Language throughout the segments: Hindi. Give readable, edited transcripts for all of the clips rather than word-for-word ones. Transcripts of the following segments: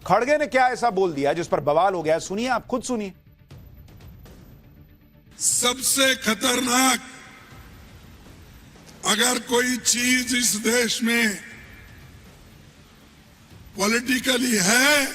खड़गे ने क्या ऐसा बोल दिया जिस पर बवाल हो गया? सुनिए, आप खुद सुनिए। सबसे खतरनाक अगर कोई चीज इस देश में पॉलिटिकली है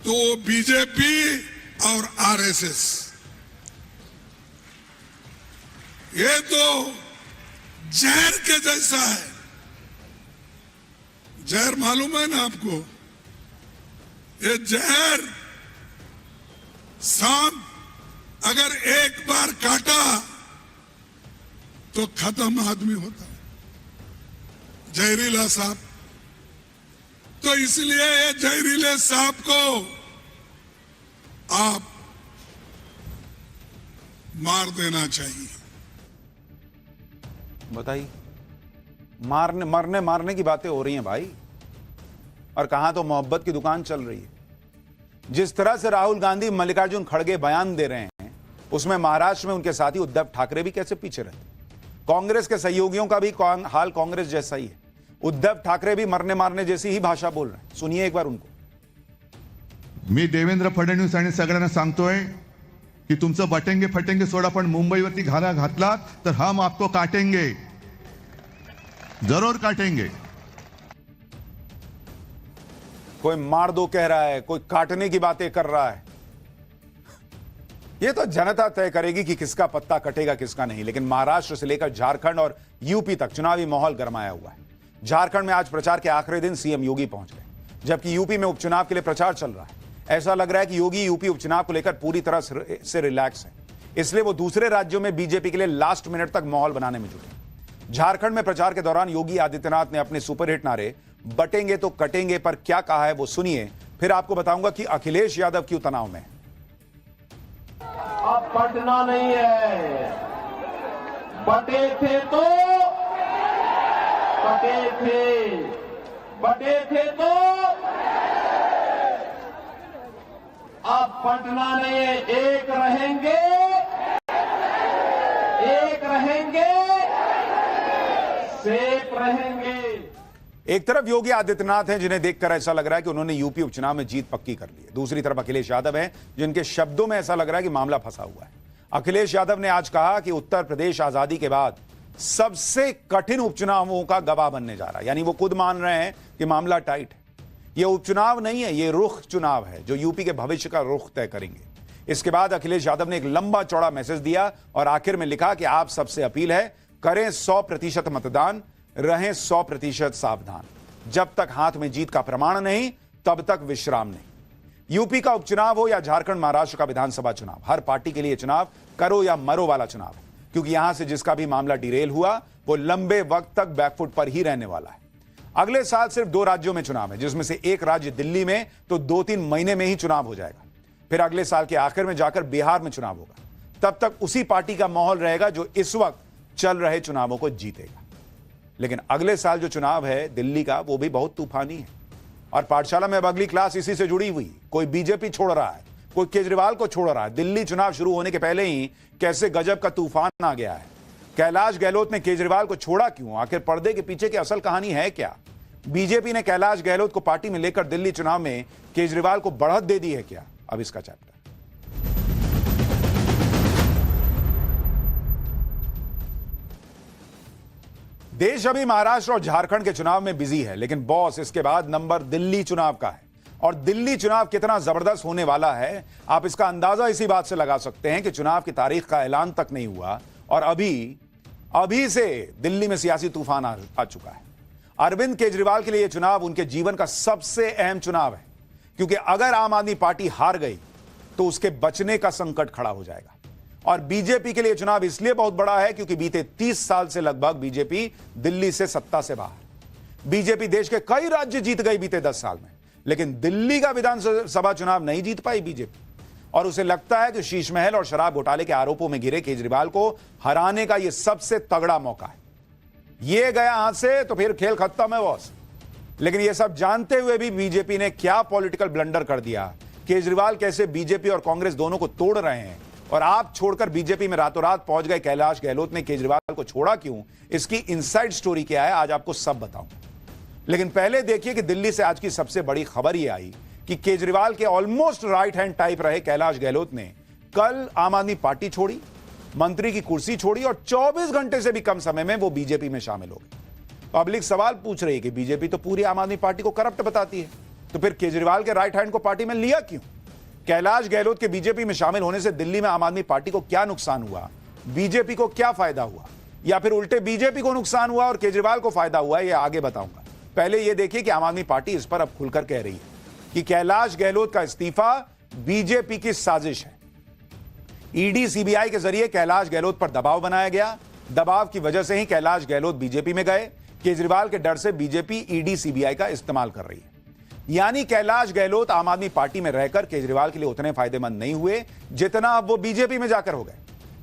तो वो बीजेपी और आरएसएस। ये तो जहर के जैसा है। जहर मालूम है ना आपको? ये जहर सांप अगर एक बार काटा तो खत्म आदमी होता है, जहरीला सांप। तो इसलिए ये जहरीले सांप को आप मार देना चाहिए। बताइए, मारने की बातें हो रही हैं भाई, और कहां तो मोहब्बत की दुकान चल रही है। जिस तरह से राहुल गांधी, मल्लिकार्जुन खड़गे बयान दे रहे हैं, उसमें महाराष्ट्र में उनके साथी उद्धव ठाकरे भी कैसे पीछे रहते। कांग्रेस के सहयोगियों का भी हाल कांग्रेस जैसा ही है। उद्धव ठाकरे भी मरने मारने जैसी ही भाषा बोल रहे हैं। सुनिए एक बार उनको। मी देवेंद्र फडणवीस आणि सगळ्यांना सांगतोय की तुमचं बटेंगे फटेंगे सोडा, पण मुंबईवरती घाला घातला तर हम आपको काटेंगे, जरूर काटेंगे। कोई मार दो कह रहा है, कोई काटने की बातें कर रहा है। यह तो जनता तय करेगी कि किसका पत्ता कटेगा किसका नहीं। लेकिन महाराष्ट्र से लेकर झारखंड और यूपी तक चुनावी माहौल गरमाया हुआ है। झारखंड में आज प्रचार के आखिरी दिन सीएम योगी पहुंच गए, जबकि यूपी में उपचुनाव के लिए प्रचार चल रहा है। ऐसा लग रहा है कि योगी यूपी उपचुनाव को लेकर पूरी तरह से रिलैक्स है, इसलिए वो दूसरे राज्यों में बीजेपी के लिए लास्ट मिनट तक माहौल बनाने में जुटे। झारखंड में प्रचार के दौरान योगी आदित्यनाथ ने अपने सुपरहिट नारे बटेंगे तो कटेंगे पर क्या कहा है वो सुनिए, फिर आपको बताऊंगा कि अखिलेश यादव क्यों तनाव में। अब बटना नहीं है, बटे थे तो कटे थे, बटे थे तो अब बटना नहीं है, एक रहेंगे, एक रहेंगे, सेफ रहेंगे। एक तरफ योगी आदित्यनाथ हैं, जिन्हें देखकर ऐसा लग रहा है कि उन्होंने यूपी उपचुनाव में जीत पक्की कर ली है। दूसरी तरफ अखिलेश यादव हैं, जिनके शब्दों में ऐसा लग रहा है कि मामला फंसा हुआ है। अखिलेश यादव ने आज कहा कि उत्तर प्रदेश आजादी के बाद सबसे कठिन उपचुनावों का गवाह बनने जा रहा है। यानी वो खुद मान रहे हैं कि मामला टाइट है। ये उपचुनाव नहीं है, ये रुख चुनाव है जो यूपी के भविष्य का रुख तय करेंगे। इसके बाद अखिलेश यादव ने एक लंबा चौड़ा मैसेज दिया और आखिर में लिखा कि आप सबसे अपील है, करें 100% मतदान, रहें 100% सावधान। जब तक हाथ में जीत का प्रमाण नहीं, तब तक विश्राम नहीं। यूपी का उपचुनाव हो या झारखंड महाराष्ट्र का विधानसभा चुनाव, हर पार्टी के लिए चुनाव करो या मरो वाला चुनाव है, क्योंकि यहां से जिसका भी मामला डिरेल हुआ वो लंबे वक्त तक बैकफुट पर ही रहने वाला है। अगले साल सिर्फ 2 राज्यों में चुनाव है, जिसमें से एक राज्य दिल्ली में तो 2-3 महीने में ही चुनाव हो जाएगा। फिर अगले साल के आखिर में जाकर बिहार में चुनाव होगा। तब तक उसी पार्टी का माहौल रहेगा जो इस वक्त चल रहे चुनावों को जीतेगा। लेकिन अगले साल जो चुनाव है दिल्ली का, वो भी बहुत तूफानी है। और पाठशाला में अब अगली क्लास इसी से जुड़ी हुई। कोई बीजेपी छोड़ रहा है, कोई केजरीवाल को छोड़ रहा है। दिल्ली चुनाव शुरू होने के पहले ही कैसे गजब का तूफान आ गया है। कैलाश गहलोत ने केजरीवाल को छोड़ा क्यों? आखिर पर्दे के पीछे की असल कहानी है क्या? बीजेपी ने कैलाश गहलोत को पार्टी में लेकर दिल्ली चुनाव में केजरीवाल को बढ़त दे दी है क्या? अब इसका चैप्टर। देश अभी महाराष्ट्र और झारखंड के चुनाव में बिजी है, लेकिन बॉस इसके बाद नंबर दिल्ली चुनाव का है। और दिल्ली चुनाव कितना जबरदस्त होने वाला है, आप इसका अंदाजा इसी बात से लगा सकते हैं कि चुनाव की तारीख का ऐलान तक नहीं हुआ और अभी से दिल्ली में सियासी तूफान आ चुका है। अरविंद केजरीवाल के लिए यह चुनाव उनके जीवन का सबसे अहम चुनाव है, क्योंकि अगर आम आदमी पार्टी हार गई तो उसके बचने का संकट खड़ा हो जाएगा। और बीजेपी के लिए चुनाव इसलिए बहुत बड़ा है क्योंकि बीते 30 साल से लगभग बीजेपी दिल्ली से सत्ता से बाहर। बीजेपी देश के कई राज्य जीत गई बीते 10 साल में, लेकिन दिल्ली का विधानसभा चुनाव नहीं जीत पाई बीजेपी। और उसे लगता है कि शीश महल और शराब घोटाले के आरोपों में घिरे केजरीवाल को हराने का यह सबसे तगड़ा मौका है। ये गया हाथ से तो फिर खेल खत्म है बॉस। लेकिन यह सब जानते हुए भी बीजेपी ने क्या पॉलिटिकल ब्लंडर कर दिया, केजरीवाल कैसे बीजेपी और कांग्रेस दोनों को तोड़ रहे हैं, और आप छोड़कर बीजेपी में रातों रात पहुंच गए कैलाश गहलोत ने केजरीवाल को छोड़ा क्यों, इसकी इनसाइड स्टोरी क्या है, आज आपको सब बताऊंगा। लेकिन पहले देखिए कि दिल्ली से आज की सबसे बड़ी खबर यह आई कि केजरीवाल के ऑलमोस्ट राइट हैंड टाइप रहे कैलाश गहलोत ने कल आम आदमी पार्टी छोड़ी, मंत्री की कुर्सी छोड़ी और 24 घंटे से भी कम समय में वो बीजेपी में शामिल हो गए। पब्लिक सवाल पूछ रही है कि बीजेपी तो पूरी आम आदमी पार्टी को करप्ट बताती है, तो फिर केजरीवाल के राइट हैंड को पार्टी में लिया क्यों? कैलाश गहलोत के बीजेपी में शामिल होने से दिल्ली में आम आदमी पार्टी को क्या नुकसान हुआ, बीजेपी को क्या फायदा हुआ, या फिर उल्टे बीजेपी को नुकसान हुआ और केजरीवाल को फायदा हुआ, यह आगे बताऊंगा। पहले यह देखिए कि आम आदमी पार्टी इस पर अब खुलकर कह रही है कि कैलाश गहलोत का इस्तीफा बीजेपी की साजिश है। ईडी सीबीआई के जरिए कैलाश गहलोत पर दबाव बनाया गया, दबाव की वजह से ही कैलाश गहलोत बीजेपी में गए। केजरीवाल के डर से बीजेपी ईडी सीबीआई का इस्तेमाल कर रही है। यानी कैलाश गहलोत आम आदमी पार्टी में रहकर केजरीवाल के लिए उतने फायदेमंद नहीं हुए जितना अब वो बीजेपी में जाकर हो गए,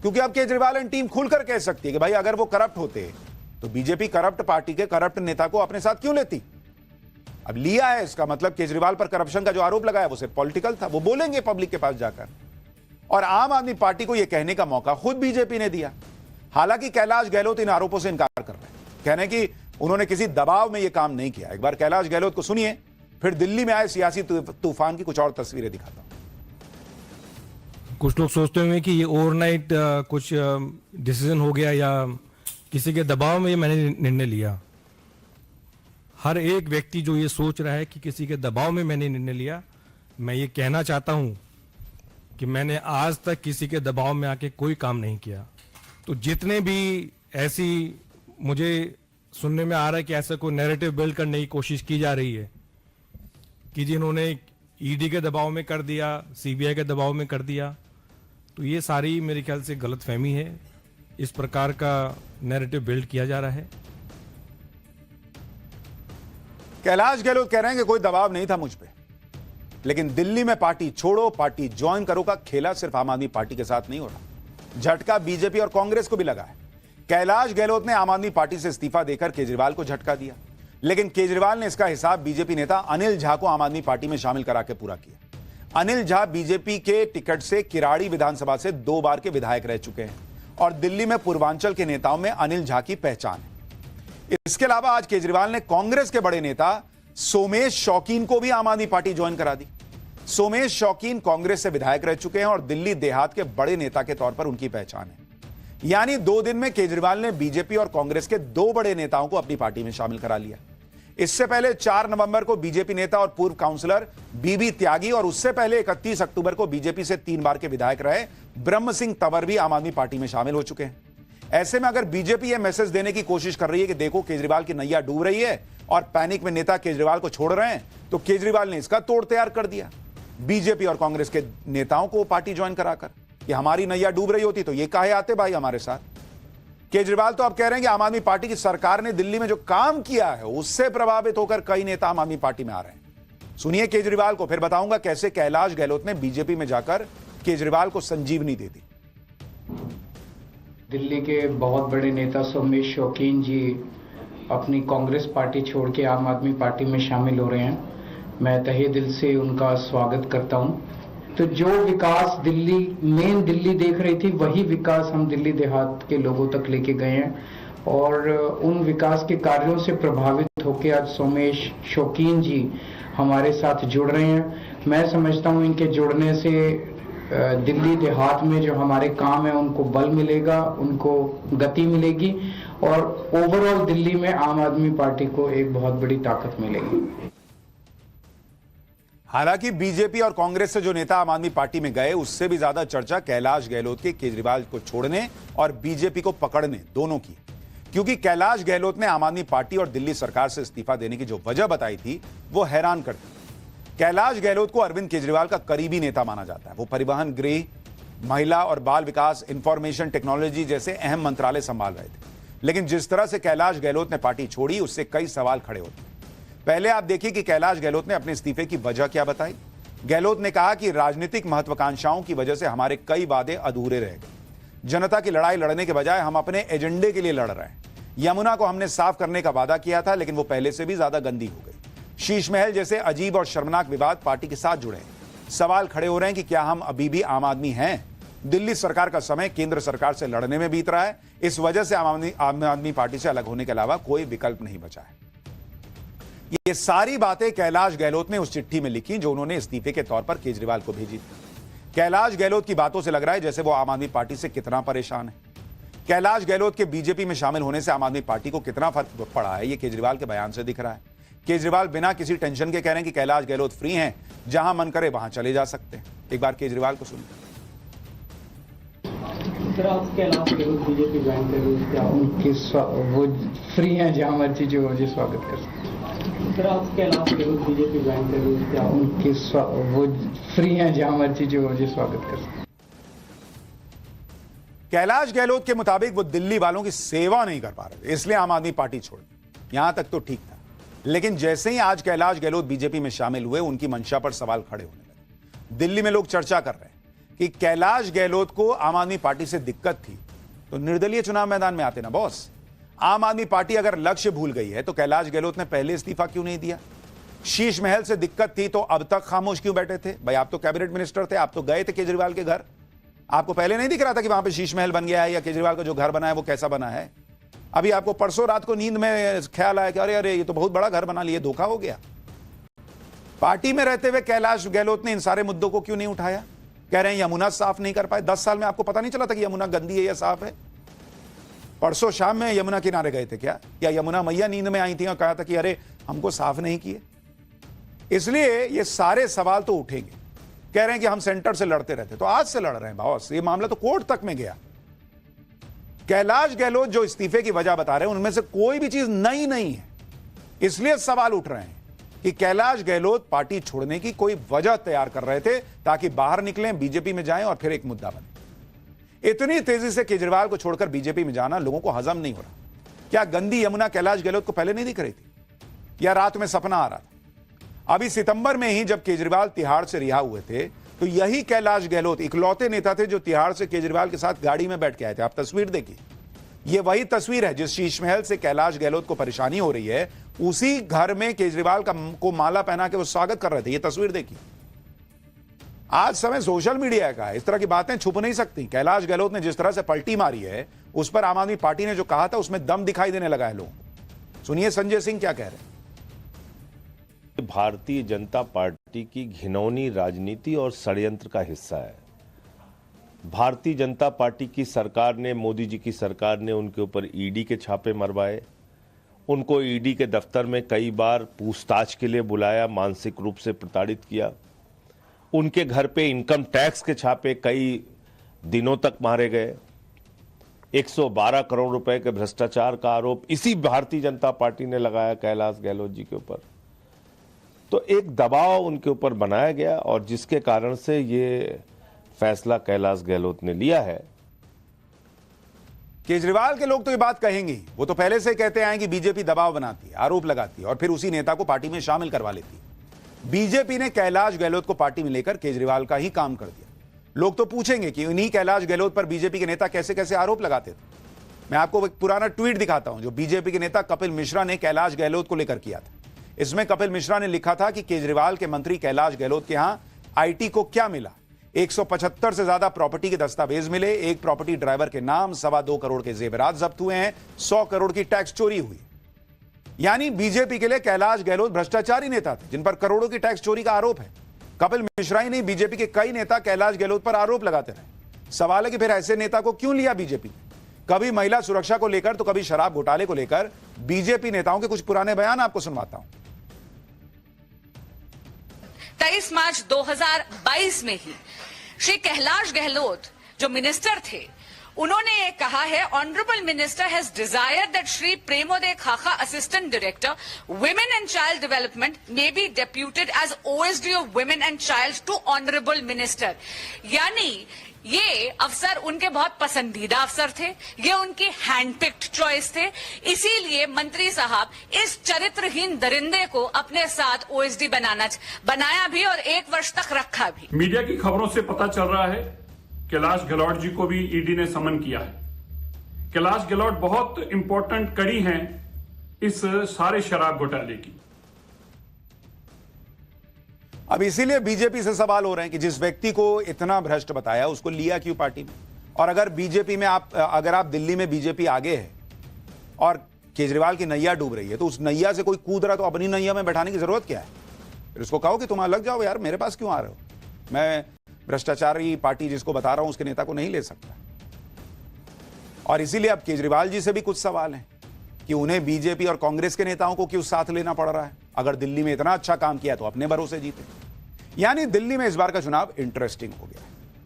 क्योंकि अब केजरीवाल एंड टीम खुलकर कह सकती है कि भाई अगर वो करप्ट होते तो बीजेपी करप्ट पार्टी के करप्ट नेता को अपने साथ क्यों लेती। अब लिया है, इसका मतलब केजरीवाल पर करप्शन का जो आरोप लगाया वो सिर्फ पॉलिटिकल था, वो बोलेंगे पब्लिक के पास जाकर। और आम आदमी पार्टी को यह कहने का मौका खुद बीजेपी ने दिया। हालांकि कैलाश गहलोत इन आरोपों से इनकार कर रहे हैं, कहने कि उन्होंने किसी दबाव में यह काम नहीं किया। एक बार कैलाश गहलोत को सुनिए, फिर दिल्ली में आए सियासी तूफान की कुछ और तस्वीरें दिखाता हूं। कुछ लोग सोचते होंगे कि ये ओवरनाइट कुछ डिसीजन हो गया या किसी के दबाव में ये मैंने निर्णय लिया। हर एक व्यक्ति जो ये सोच रहा है कि किसी के दबाव में मैंने निर्णय लिया, मैं ये कहना चाहता हूं कि मैंने आज तक किसी के दबाव में आके कोई काम नहीं किया। तो जितने भी ऐसी मुझे सुनने में आ रहा है कि ऐसा कोई नैरेटिव बिल्ड करने की कोशिश की जा रही है कि जिन्होंने ईडी के दबाव में कर दिया, सीबीआई के दबाव में कर दिया, तो ये सारी मेरे ख्याल से गलतफहमी है। इस प्रकार का नैरेटिव बिल्ड किया जा रहा है। कैलाश गहलोत कह रहे हैं कि कोई दबाव नहीं था मुझ पे, लेकिन दिल्ली में पार्टी छोड़ो पार्टी ज्वाइन करो का खेला सिर्फ आम आदमी पार्टी के साथ नहीं हो रहा, झटका बीजेपी और कांग्रेस को भी लगा है। कैलाश गहलोत ने आम आदमी पार्टी से इस्तीफा देकर केजरीवाल को झटका दिया, लेकिन केजरीवाल ने इसका हिसाब बीजेपी नेता अनिल झा को आम आदमी पार्टी में शामिल करा के पूरा किया। अनिल झा बीजेपी के टिकट से किराड़ी विधानसभा से 2 बार के विधायक रह चुके हैं और दिल्ली में पूर्वांचल के नेताओं में अनिल झा की पहचान है। इसके अलावा आज केजरीवाल ने कांग्रेस के बड़े नेता सोमेश शौकीन को भी आम आदमी पार्टी ज्वाइन करा दी। सोमेश शौकीन कांग्रेस से विधायक रह चुके हैं और दिल्ली देहात के बड़े नेता के तौर पर उनकी पहचान है। यानी 2 दिन में केजरीवाल ने बीजेपी और कांग्रेस के 2 बड़े नेताओं को अपनी पार्टी में शामिल करा लिया। इससे पहले 4 नवंबर को बीजेपी नेता और पूर्व काउंसलर बीबी त्यागी और उससे पहले 31 अक्टूबर को बीजेपी से 3 बार के विधायक रहे ब्रह्म सिंह तंवर भी आम आदमी पार्टी में शामिल हो चुके हैं। ऐसे में अगर बीजेपी यह मैसेज देने की कोशिश कर रही है कि देखो केजरीवाल की नैया डूब रही है और पैनिक में नेता केजरीवाल को छोड़ रहे हैं, तो केजरीवाल ने इसका तोड़ तैयार कर दिया बीजेपी और कांग्रेस के नेताओं को पार्टी ज्वाइन कराकर कि हमारी नैया डूब रही होती तो ये काहे आते भाई हमारे साथ। केजरीवाल तो अब कह रहे हैं कि आम आदमी पार्टी की सरकार ने दिल्ली में जो काम किया है उससे प्रभावित होकर कई नेता आम आदमी पार्टी में आ रहे हैं। सुनिए केजरीवाल को, फिर बताऊंगा कैसे कैलाश गहलोत ने बीजेपी में जाकर केजरीवाल को संजीवनी दे दी। दिल्ली के बहुत बड़े नेता सोमेश शौकीन जी अपनी कांग्रेस पार्टी छोड़ के आम आदमी पार्टी में शामिल हो रहे हैं। मैं तहे दिल से उनका स्वागत करता हूं। तो जो विकास मेन दिल्ली देख रही थी, वही विकास हम दिल्ली देहात के लोगों तक लेके गए हैं और उन विकास के कार्यों से प्रभावित होकर आज सोमेश शौकीन जी हमारे साथ जुड़ रहे हैं। मैं समझता हूं इनके जुड़ने से दिल्ली देहात में जो हमारे काम है उनको बल मिलेगा, उनको गति मिलेगी और ओवरऑल दिल्ली में आम आदमी पार्टी को एक बहुत बड़ी ताकत मिलेगी। हालांकि बीजेपी और कांग्रेस से जो नेता आम आदमी पार्टी में गए उससे भी ज्यादा चर्चा कैलाश गहलोत के केजरीवाल को छोड़ने और बीजेपी को पकड़ने दोनों की, क्योंकि कैलाश गहलोत ने आम आदमी पार्टी और दिल्ली सरकार से इस्तीफा देने की जो वजह बताई थी वो हैरान करती। कैलाश गहलोत को अरविंद केजरीवाल का करीबी नेता माना जाता है। वो परिवहन, गृह, महिला और बाल विकास, इंफॉर्मेशन टेक्नोलॉजी जैसे अहम मंत्रालय संभाल रहे थे, लेकिन जिस तरह से कैलाश गहलोत ने पार्टी छोड़ी उससे कई सवाल खड़े होते हैं। पहले आप देखिए कि कैलाश गहलोत ने अपने इस्तीफे की वजह क्या बताई। गहलोत ने कहा कि राजनीतिक महत्वाकांक्षाओं की वजह से हमारे कई वादे अधूरे रह गए। जनता की लड़ाई लड़ने के बजाय हम अपने एजेंडे के लिए लड़ रहे हैं। यमुना को हमने साफ करने का वादा किया था, लेकिन वो पहले से भी ज्यादा गंदी हो गई। शीश महल जैसे अजीब और शर्मनाक विवाद पार्टी के साथ जुड़े हैं। सवाल खड़े हो रहे हैं कि क्या हम अभी भी आम आदमी हैं। दिल्ली सरकार का समय केंद्र सरकार से लड़ने में बीत रहा है। इस वजह से आम आदमी पार्टी से अलग होने के अलावा कोई विकल्प नहीं बचा है। ये सारी बातें कैलाश गहलोत ने उस चिट्ठी में लिखी जो उन्होंने इस्तीफे के तौर पर केजरीवाल को भेजी थी। कैलाश गहलोत की बातों से लग रहा है जैसे वो आम आदमी पार्टी से कितना परेशान है। कैलाश गहलोत के बीजेपी में शामिल होने से आम आदमी पार्टी को कितना फर्क पड़ा है, ये केजरीवाल के बयान से दिख रहा है। केजरीवाल बिना किसी टेंशन के कह रहे हैं कि कैलाश गहलोत फ्री हैं, जहां मन करे वहां चले जा सकते हैं। एक बार केजरीवाल को सुनिए। सर, आप कैलाश गहलोत बीजेपी ज्वाइन कर रहे क्या उनके वो फ्री हैं, जहां मर्जी जो मुझे स्वागत कर सकते। सर, आप कैलाश गहलोत बीजेपी ज्वाइन कर रहे क्या उनके वो फ्री हैं, जहां मर्जी जो मुझे स्वागत कर सकते। कैलाश गहलोत के मुताबिक वो दिल्ली वालों की सेवा नहीं कर पा रहे थे, इसलिए आम आदमी पार्टी छोड़ दी। यहां तक तो ठीक था, लेकिन जैसे ही आज कैलाश गहलोत बीजेपी में शामिल हुए, उनकी मंशा पर सवाल खड़े होने लगे। दिल्ली में लोग चर्चा कर रहे हैं कि कैलाश गहलोत को आम आदमी पार्टी से दिक्कत थी तो निर्दलीय चुनाव मैदान में आते ना बॉस। आम आदमी पार्टी अगर लक्ष्य भूल गई है तो कैलाश गहलोत ने पहले इस्तीफा क्यों नहीं दिया? शीश महल से दिक्कत थी तो अब तक खामोश क्यों बैठे थे? भाई, आप तो कैबिनेट मिनिस्टर थे, आप तो गए थे केजरीवाल के घर, आपको पहले नहीं दिख रहा था कि वहां पे शीश महल बन गया है या केजरीवाल का जो घर बना है वो कैसा बना है? अभी आपको परसों रात को नींद में ख्याल आया कि अरे अरे ये तो बहुत बड़ा घर बना लिया, धोखा हो गया। पार्टी में रहते हुए कैलाश गहलोत ने इन सारे मुद्दों को क्यों नहीं उठाया? कह रहे हैं यमुना साफ नहीं कर पाए। 10 साल में आपको पता नहीं चला था कि यमुना गंदी है या साफ है? परसों शाम में यमुना किनारे गए थे क्या? या यमुना मैया नींद में आई थी और कहा था कि अरे हमको साफ नहीं किए? इसलिए ये सारे सवाल तो उठेंगे। कह रहे हैं कि हम सेंटर से लड़ते रहते, तो आज से लड़ रहे हैं बॉस। ये मामला तो कोर्ट तक में गया। कैलाश गहलोत जो इस्तीफे की वजह बता रहे हैं उनमें से कोई भी चीज नई नहीं है, इसलिए सवाल उठ रहे हैं कि कैलाश गहलोत पार्टी छोड़ने की कोई वजह तैयार कर रहे थे ताकि बाहर निकलें, बीजेपी में जाएं और फिर एक मुद्दा बने। इतनी तेजी से केजरीवाल को छोड़कर बीजेपी में जाना लोगों को हजम नहीं हो रहा। क्या गंदी यमुना कैलाश गहलोत को पहले नहीं दिख रही थी या रात में सपना आ रहा था? अभी सितंबर में ही जब केजरीवाल तिहाड़ से रिहा हुए थे तो यही कैलाश गहलोत इकलौते नेता थे जो तिहाड़ से केजरीवाल के साथ गाड़ी में बैठ के आए थे। आप तस्वीर देखिए, यह वही तस्वीर है जिस शीश महल से कैलाश गहलोत को परेशानी हो रही है, उसी घर में केजरीवाल को माला पहना के वो स्वागत कर रहे थे। ये तस्वीर देखिए। आज समय सोशल मीडिया का है, इस तरह की बातें छुप नहीं सकती। कैलाश गहलोत ने जिस तरह से पलटी मारी है उस पर आम आदमी पार्टी ने जो कहा था उसमें दम दिखाई देने लगा है लोगों को। सुनिए संजय सिंह क्या कह रहे हैं। भारतीय जनता पार्टी की घिनौनी राजनीति और षड्यंत्र का हिस्सा है। भारतीय जनता पार्टी की सरकार ने, मोदी जी की सरकार ने उनके ऊपर ईडी के छापे मरवाए, उनको ईडी के दफ्तर में कई बार पूछताछ के लिए बुलाया, मानसिक रूप से प्रताड़ित किया। उनके घर पे इनकम टैक्स के छापे कई दिनों तक मारे गए। 112 करोड़ रुपए के भ्रष्टाचार का आरोप इसी भारतीय जनता पार्टी ने लगाया कैलाश गहलोत जी के ऊपर। तो एक दबाव उनके ऊपर बनाया गया और जिसके कारण से ये फैसला कैलाश गहलोत ने लिया है। केजरीवाल के लोग तो ये बात कहेंगे ही, वो तो पहले से कहते आए कि बीजेपी दबाव बनाती है, आरोप लगाती है और फिर उसी नेता को पार्टी में शामिल करवा लेती है। बीजेपी ने कैलाश गहलोत को पार्टी में लेकर केजरीवाल का ही काम कर दिया। लोग तो पूछेंगे कि इन्हीं कैलाश गहलोत पर बीजेपी के नेता कैसे कैसे आरोप लगाते थे। मैं आपको एक पुराना ट्वीट दिखाता हूं जो बीजेपी के नेता कपिल मिश्रा ने कैलाश गहलोत को लेकर किया था। इसमें कपिल मिश्रा ने लिखा था कि केजरीवाल के मंत्री कैलाश गहलोत के यहां आईटी को क्या मिला? 175 से ज्यादा प्रॉपर्टी के दस्तावेज मिले, एक प्रॉपर्टी ड्राइवर के नाम, 2.25 करोड़ के जेवरात जब्त हुए हैं, 100 करोड़ की टैक्स चोरी हुई। यानी बीजेपी के लिए कैलाश गहलोत भ्रष्टाचारी नेता थे जिन पर करोड़ों की टैक्स चोरी का आरोप है। कपिल मिश्रा ही नहीं, बीजेपी के कई नेता कैलाश गहलोत पर आरोप लगाते रहे। सवाल है कि फिर ऐसे नेता को क्यों लिया बीजेपी ने? कभी महिला सुरक्षा को लेकर तो कभी शराब घोटाले को लेकर बीजेपी नेताओं के कुछ पुराने बयान आपको सुनवाता हूं। 23 मार्च 2022 में ही श्री कैलाश गहलोत जो मिनिस्टर थे, उन्होंने ये कहा है, honourable minister has desired that Shri Premoday Khakha, assistant director women and child development, may be deputed as OSD of women and child to honourable minister. यानी ये अफसर उनके बहुत पसंदीदा अफसर थे, ये उनकी हैंडपिक्ड चॉइस थे, इसीलिए मंत्री साहब इस चरित्रहीन दरिंदे को अपने साथ ओएसडी बनाया भी और 1 वर्ष तक रखा भी। मीडिया की खबरों से पता चल रहा है कैलाश गहलोत जी को भी ईडी ने समन किया है। कैलाश गहलोत बहुत इंपॉर्टेंट कड़ी हैं इस सारे शराब घोटाले की। अब इसीलिए बीजेपी से सवाल हो रहे हैं कि जिस व्यक्ति को इतना भ्रष्ट बताया उसको लिया क्यों पार्टी में? और अगर बीजेपी में अगर आप दिल्ली में बीजेपी आगे है और केजरीवाल की नैया डूब रही है तो उस नैया से कोई कूद रहा तो अपनी नैया में बैठाने की जरूरत क्या है? फिर उसको कहो कि तुम अलग जाओ यार, मेरे पास क्यों आ रहे हो? मैं भ्रष्टाचारी पार्टी जिसको बता रहा हूं उसके नेता को नहीं ले सकता। और इसीलिए अब केजरीवाल जी से भी कुछ सवाल हैं कि उन्हें बीजेपी और कांग्रेस के नेताओं को क्यों साथ लेना पड़ रहा है। अगर दिल्ली में इतना अच्छा काम किया तो अपने भरोसे जीते। यानी दिल्ली में इस बार का चुनाव इंटरेस्टिंग हो गया।